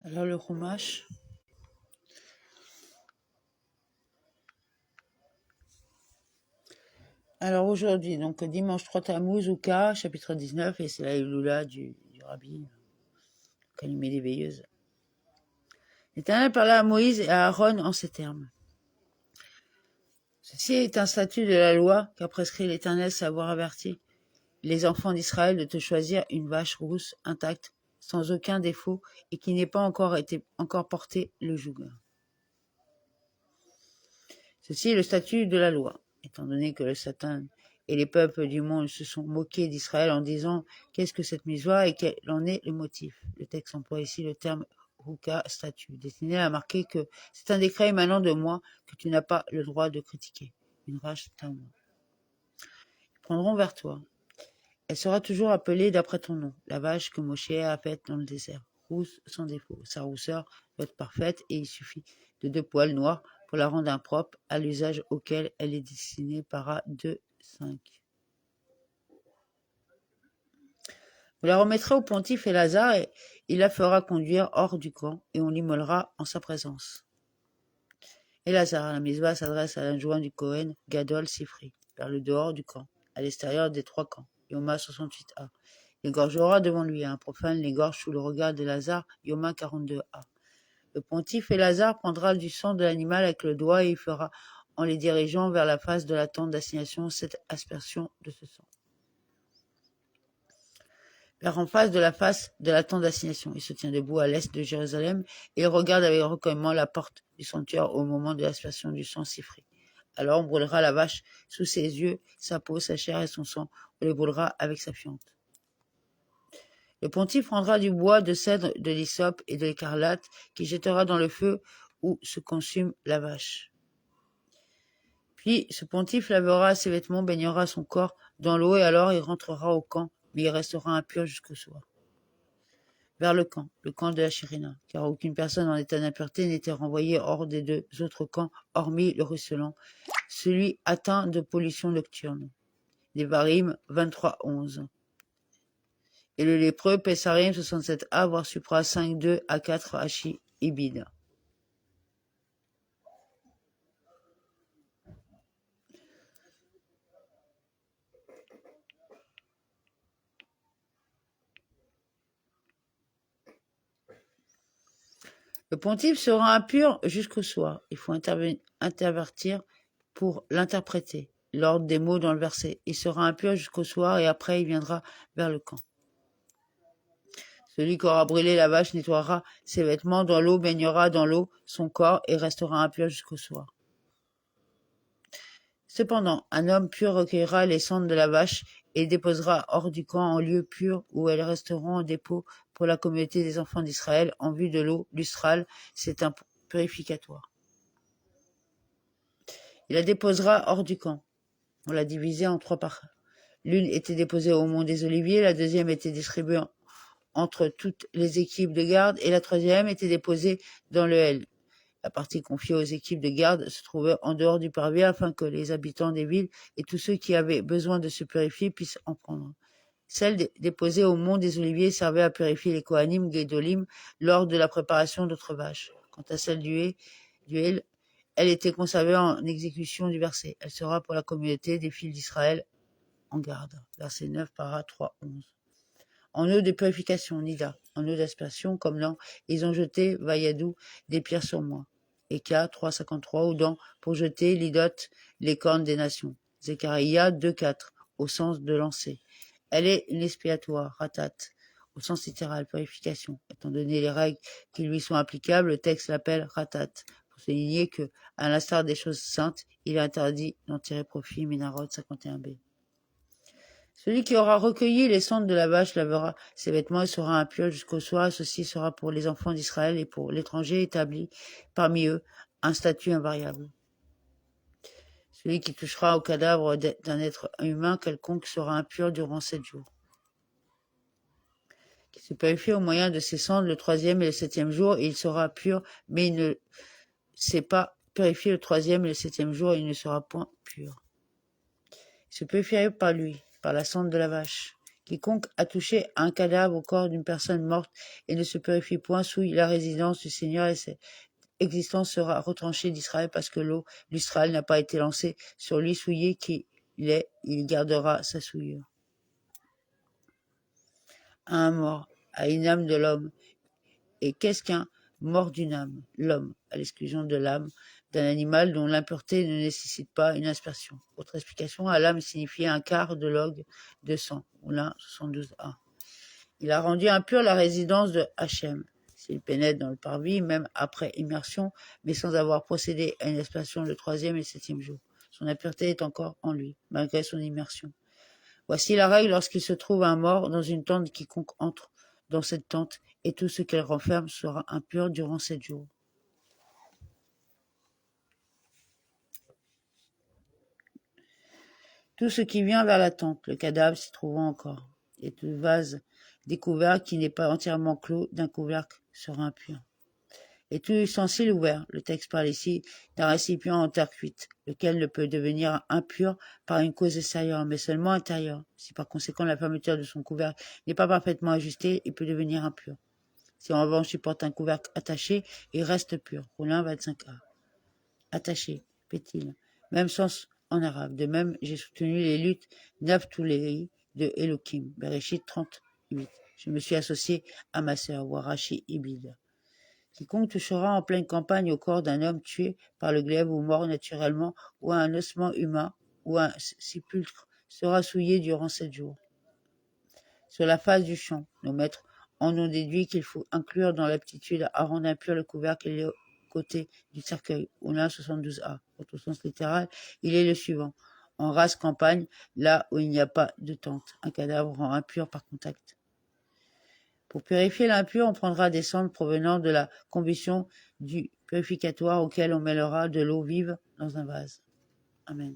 Alors le Chumash. Alors aujourd'hui, donc dimanche 3 Tammuz, Ouka, chapitre 19, et c'est la Iloula du rabbi, quand il met des veilleuses. L'Éternel parla à Moïse et à Aaron en ces termes. Ceci est un statut de la loi qu'a prescrit l'Éternel, savoir averti les enfants d'Israël de te choisir une vache rousse, intacte, sans aucun défaut, et qui n'ait pas encore porté le joug. Ceci est le statut de la loi, étant donné que le Satan et les peuples du monde se sont moqués d'Israël en disant « Qu'est-ce que cette mitzvah » et quel en est le motif. Le texte emploie ici le terme « Ruka » statut, destiné à marquer que c'est un décret émanant de moi que tu n'as pas le droit de critiquer. Une rage tamoua. Ils prendront vers toi. Elle sera toujours appelée d'après ton nom, la vache que Moshe a faite dans le désert, rousse sans défaut. Sa rousseur doit être parfaite et il suffit de 2 poils noirs pour la rendre impropre à l'usage auquel elle est destinée para 2,5. Vous la remettrez au pontife Élasar et il la fera conduire hors du camp et on l'immolera en sa présence. Élasar, la misva s'adresse à l'adjoint du Kohen Gadol Sifri, vers le dehors du camp, à l'extérieur des 3 camps. Yoma 68a. L'égorgera devant lui, un profane l'égorge sous le regard d'Élasar, Yoma 42a. Le pontife Élasar prendra du sang de l'animal avec le doigt et il fera, en les dirigeant vers la face de la tente d'assignation, cette aspersion de ce sang. Vers en face de la tente d'assignation. Il se tient debout à l'est de Jérusalem et il regarde avec recueillement la porte du sanctuaire au moment de l'aspersion du sang Sifri. Alors on brûlera la vache sous ses yeux, sa peau, sa chair et son sang. On les brûlera avec sa fiente. Le pontife prendra du bois de cèdre, de l'hysope et de l'écarlate qu'il jettera dans le feu où se consume la vache. Puis ce pontife lavera ses vêtements, baignera son corps dans l'eau et alors il rentrera au camp, mais il restera impur jusqu'au soir. Vers le camp de la Chérina, car aucune personne en état d'impureté n'était renvoyée hors des 2 autres camps, hormis le ruisselant, celui atteint de pollution nocturne. Devarim 23:11. Et le lépreux, Pesarim 67a, voire Supra 5:2 à 4 Hachi Ibid. Le pontife sera impur jusqu'au soir. Il faut intervertir pour l'interpréter. L'ordre des mots dans le verset. Il sera impur jusqu'au soir et après il viendra vers le camp. Celui qui aura brûlé la vache nettoiera ses vêtements dans l'eau, baignera dans l'eau son corps et restera impur jusqu'au soir. Cependant, un homme pur recueillera les cendres de la vache et les déposera hors du camp en lieu pur où elles resteront en dépôt pour la communauté des enfants d'Israël en vue de l'eau lustrale. C'est un purificatoire. Il la déposera hors du camp. On l'a divisée en 3 parts. L'une était déposée au mont des Oliviers, la deuxième était distribuée entre toutes les équipes de garde et la troisième était déposée dans le L. La partie confiée aux équipes de garde se trouvait en dehors du parvis afin que les habitants des villes et tous ceux qui avaient besoin de se purifier puissent en prendre. Celle déposée au mont des Oliviers servait à purifier les Kohanim Gedolim lors de la préparation d'autres vaches. Quant à celle du L, elle était conservée en exécution du verset. Elle sera pour la communauté des fils d'Israël en garde. Verset 9, para 3:11. En eau de purification, Nida. En eau d'aspersion, comme dans ils ont jeté, Vayadou, des pierres sur moi. Eka 3:53, ou dans pour jeter, l'idot, les cornes des nations. Zechariah 2:4, au sens de lancer. Elle est une expiatoire, ratat, au sens littéral, purification. Étant donné les règles qui lui sont applicables, le texte l'appelle ratat, pour souligner que, à l'instar des choses saintes, il est interdit d'en tirer profit, Ménarod 51b. Celui qui aura recueilli les cendres de la vache lavera ses vêtements et sera impur jusqu'au soir. Ceci sera pour les enfants d'Israël et pour l'étranger établi parmi eux un statut invariable. Celui qui touchera au cadavre d'un être humain quelconque sera impur durant 7 jours. Qui se purifie au moyen de ses cendres le 3e et le 7e jour, et il sera pur, mais il ne s'est pas purifié le 3e et le 7e jour, et il ne sera point pur. Il se purifiera par lui, par la cendre de la vache, Quiconque a touché à un cadavre au corps d'une personne morte et ne se purifie point souille la résidence du Seigneur et cette existence sera retranchée d'Israël parce que l'eau d'Israël n'a pas été lancée sur lui. Souillé qu'il est, il gardera sa souillure. À un mort, à une âme de l'homme. Et qu'est-ce qu'un mort d'une âme? L'homme, à l'exclusion de l'âme d'un animal dont l'impureté ne nécessite pas une aspersion. Autre explication, à l'âme signifie un quart de log de sang, ou l'un 72a. Il a rendu impure la résidence de Hachem. S'il pénètre dans le parvis, même après immersion, mais sans avoir procédé à une aspersion le 3e et 7e jour. Son impureté est encore en lui, malgré son immersion. Voici la règle lorsqu'il se trouve un mort dans une tente, quiconque entre dans cette tente et tout ce qu'elle renferme sera impur durant 7 jours. Tout ce qui vient vers la tente, le cadavre s'y trouvant encore, et tout vase découvert qui n'est pas entièrement clos d'un couvercle sera impur. Et tout ustensile ouvert, le texte parle ici d'un récipient en terre cuite, lequel ne peut devenir impur par une cause extérieure, mais seulement intérieure. Si par conséquent la fermeture de son couvercle n'est pas parfaitement ajustée, il peut devenir impur. Si en revanche il porte un couvercle attaché, il reste pur. Romains 25a. Attaché, pétile. Même sens en arabe. De même, j'ai soutenu les luttes Navtulei de Elohim. Bereshit 38. Je me suis associé à ma sœur, Warashi Ibid. Quiconque touchera en pleine campagne au corps d'un homme tué par le glaive ou mort naturellement, ou à un ossement humain, ou à un sépulcre, sera souillé durant 7 jours. Sur la face du champ, nos maîtres en ont déduit qu'il faut inclure dans l'aptitude à rendre impur le couvercle et les côtés du cercueil, ou l'un 72a. Au sens littéral, il est le suivant. En race campagne, là où il n'y a pas de tente, un cadavre rend impur par contact. Pour purifier l'impur, on prendra des cendres provenant de la combustion du purificatoire auquel on mêlera de l'eau vive dans un vase. Amen.